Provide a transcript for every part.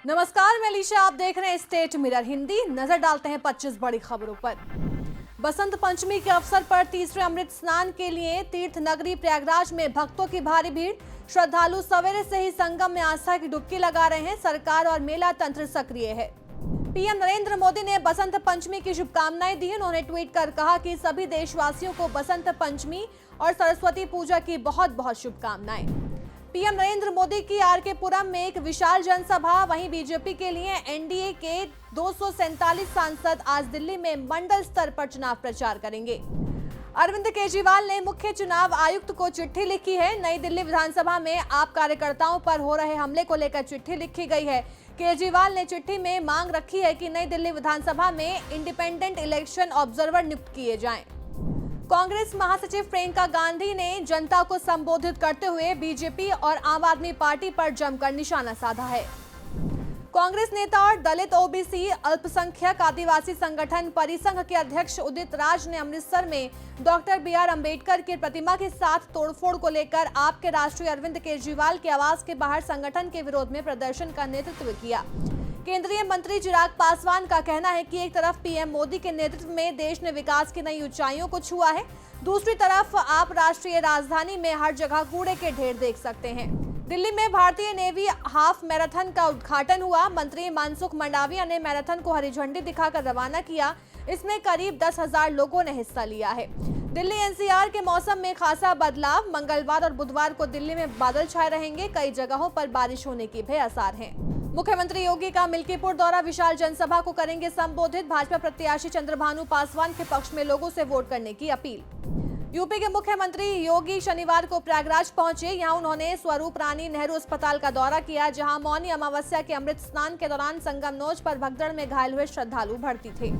नमस्कार, मैं अलीशा। आप देख रहे हैं स्टेट मिरर हिंदी। नजर डालते हैं 25 बड़ी खबरों पर। बसंत पंचमी के अवसर पर तीसरे अमृत स्नान के लिए तीर्थ नगरी प्रयागराज में भक्तों की भारी भीड़। श्रद्धालु सवेरे से ही संगम में आस्था की डुबकी लगा रहे हैं। सरकार और मेला तंत्र सक्रिय है। पीएम नरेंद्र मोदी ने बसंत पंचमी की शुभकामनाएं दी। उन्होंने ट्वीट कर कहा कि सभी देशवासियों को बसंत पंचमी और सरस्वती पूजा की बहुत बहुत शुभकामनाएं। पीएम नरेंद्र मोदी की आरके पुरम में एक विशाल जनसभा। वहीं बीजेपी के लिए एनडीए के 247 सांसद आज दिल्ली में मंडल स्तर पर चुनाव प्रचार करेंगे। अरविंद केजरीवाल ने मुख्य चुनाव आयुक्त को चिट्ठी लिखी है। नई दिल्ली विधानसभा में आप कार्यकर्ताओं पर हो रहे हमले को लेकर चिट्ठी लिखी गई है। केजरीवाल ने चिट्ठी में मांग रखी है कि नई दिल्ली विधानसभा में इंडिपेंडेंट इलेक्शन ऑब्जर्वर नियुक्त किए जाएं। कांग्रेस महासचिव प्रियंका गांधी ने जनता को संबोधित करते हुए बीजेपी और आम आदमी पार्टी पर जमकर निशाना साधा है। कांग्रेस नेता और दलित ओबीसी अल्पसंख्यक आदिवासी संगठन परिसंघ के अध्यक्ष उदित राज ने अमृतसर में डॉक्टर बी.आर. अम्बेडकर की प्रतिमा के साथ तोड़फोड़ को लेकर आपके राष्ट्रीय अरविंद केजरीवाल के आवास के बाहर संगठन के विरोध में प्रदर्शन का नेतृत्व किया। केंद्रीय मंत्री चिराग पासवान का कहना है कि एक तरफ पीएम मोदी के नेतृत्व में देश ने विकास की नई ऊंचाइयों को छुआ है, दूसरी तरफ आप राष्ट्रीय राजधानी में हर जगह कूड़े के ढेर देख सकते हैं। दिल्ली में भारतीय नेवी हाफ मैराथन का उद्घाटन हुआ। मंत्री मनसुख मंडाविया ने मैराथन को हरी झंडी दिखाकर रवाना किया। इसमें करीब 10,000 लोगों ने हिस्सा लिया है। दिल्ली एनसीआर के मौसम में खासा बदलाव। मंगलवार और बुधवार को दिल्ली में बादल छाए रहेंगे। कई जगहों पर बारिश होने की भी आसार हैं। मुख्यमंत्री योगी का मिल्कीपुर दौरा। विशाल जनसभा को करेंगे संबोधित। भाजपा प्रत्याशी चंद्रभानु पासवान के पक्ष में लोगों से वोट करने की अपील। यूपी के मुख्यमंत्री योगी शनिवार को प्रयागराज पहुंचे। यहां उन्होंने स्वरूप रानी नेहरू अस्पताल का दौरा किया, जहां मौनी अमावस्या के अमृत स्नान के दौरान संगम नोच पर भगदड़ में घायल हुए श्रद्धालु भर्ती थे।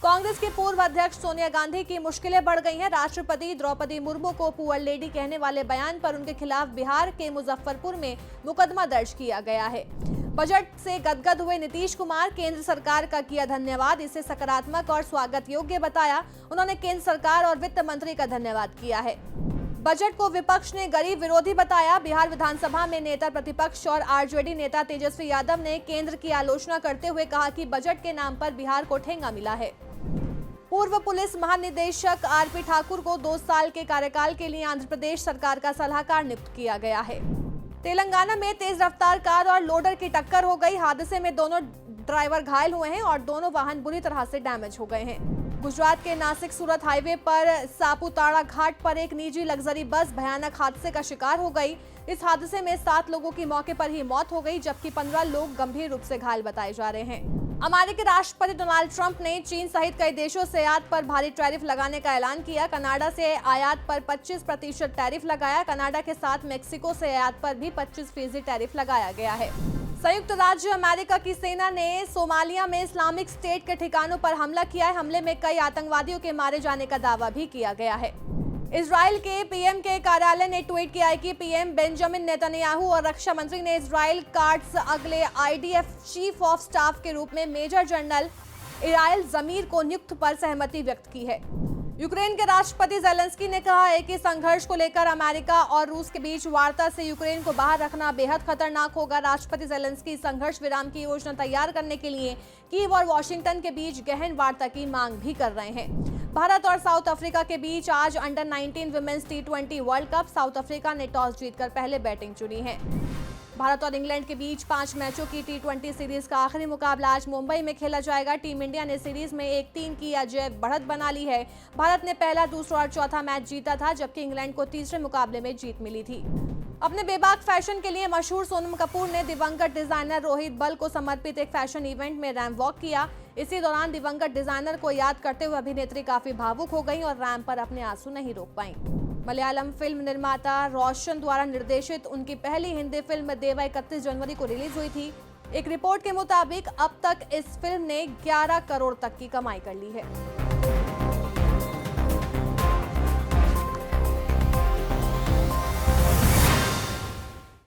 कांग्रेस की पूर्व अध्यक्ष सोनिया गांधी की मुश्किलें बढ़ गई हैं। राष्ट्रपति द्रौपदी मुर्मू को पुअर लेडी कहने वाले बयान पर उनके खिलाफ बिहार के मुजफ्फरपुर में मुकदमा दर्ज किया गया है। बजट से गदगद हुए नीतीश कुमार केंद्र सरकार का किया धन्यवाद। इसे सकारात्मक और स्वागत योग्य बताया। उन्होंने केंद्र सरकार और वित्त मंत्री का धन्यवाद किया है। बजट को विपक्ष ने गरीब विरोधी बताया। बिहार विधानसभा में नेता प्रतिपक्ष और आरजेडी नेता तेजस्वी यादव ने केंद्र की आलोचना करते हुए कहा कि बजट के नाम पर बिहार को ठेंगा मिला है। पूर्व पुलिस महानिदेशक आरपी ठाकुर को 2 साल के कार्यकाल के लिए आंध्र प्रदेश सरकार का सलाहकार नियुक्त किया गया है। तेलंगाना में तेज रफ्तार कार और लोडर की टक्कर हो गई। हादसे में दोनों ड्राइवर घायल हुए हैं और दोनों वाहन बुरी तरह से डैमेज हो गए हैं। गुजरात के नासिक सूरत हाईवे पर सापुताड़ा घाट पर एक निजी लग्जरी बस भयानक हादसे का शिकार हो गई। इस हादसे में 7 लोगों की मौके पर ही मौत हो गई, जबकि 15 लोग गंभीर रूप से घायल बताए जा रहे हैं। अमेरिकी राष्ट्रपति डोनाल्ड ट्रंप ने चीन सहित कई देशों से आयात पर भारी टैरिफ लगाने का ऐलान किया। कनाडा से आयात पर 25% टैरिफ लगाया। कनाडा के साथ मेक्सिको से आयात पर भी 25% टैरिफ लगाया गया है। संयुक्त राज्य अमेरिका की सेना ने सोमालिया में इस्लामिक स्टेट के ठिकानों पर हमला किया है। हमले में कई आतंकवादियों के मारे जाने का दावा भी किया गया है। इजराइल के पीएम के कार्यालय ने ट्वीट किया है कि पीएम बेंजामिन नेतन्याहू और रक्षा मंत्री ने इजराइल कार्ड्स अगले आईडीएफ चीफ ऑफ स्टाफ के रूप में मेजर जनरल इराइल जमीर को नियुक्त पर सहमति व्यक्त की है। यूक्रेन के राष्ट्रपति जेलेंस्की ने कहा है कि संघर्ष को लेकर अमेरिका और रूस के बीच वार्ता से यूक्रेन को बाहर रखना बेहद खतरनाक होगा। राष्ट्रपति जेलेंस्की संघर्ष विराम की योजना तैयार करने के लिए कीव और वॉशिंगटन के बीच गहन वार्ता की मांग भी कर रहे हैं। भारत और साउथ अफ्रीका के बीच आज under 19 women's T20 world cup. South Africa ने टॉस जीतकर पहले बैटिंग चुनी है। भारत और इंग्लैंड के बीच 5 मैचों की T20 सीरीज का आखिरी मुकाबला आज मुंबई में खेला जाएगा। टीम इंडिया ने सीरीज में 1-3 की अजय बढ़त बना ली है। भारत ने पहला, दूसरा और चौथा मैच जीता था, जबकि इंग्लैंड को तीसरे मुकाबले में जीत मिली थी। अपने बेबाक फैशन के लिए मशहूर सोनम कपूर ने दिवंगत डिजाइनर रोहित बल को समर्पित एक फैशन इवेंट में रैंप वॉक किया। इसी दौरान दिवंगत डिजाइनर को याद करते हुए अभिनेत्री काफी भावुक हो गईं और रैंप पर अपने आंसू नहीं रोक पाईं। मलयालम फिल्म निर्माता रोशन द्वारा निर्देशित उनकी पहली हिंदी फिल्म देवा 31 जनवरी को रिलीज हुई थी। एक रिपोर्ट के मुताबिक अब तक इस फिल्म ने 11 करोड़ तक की कमाई कर ली है।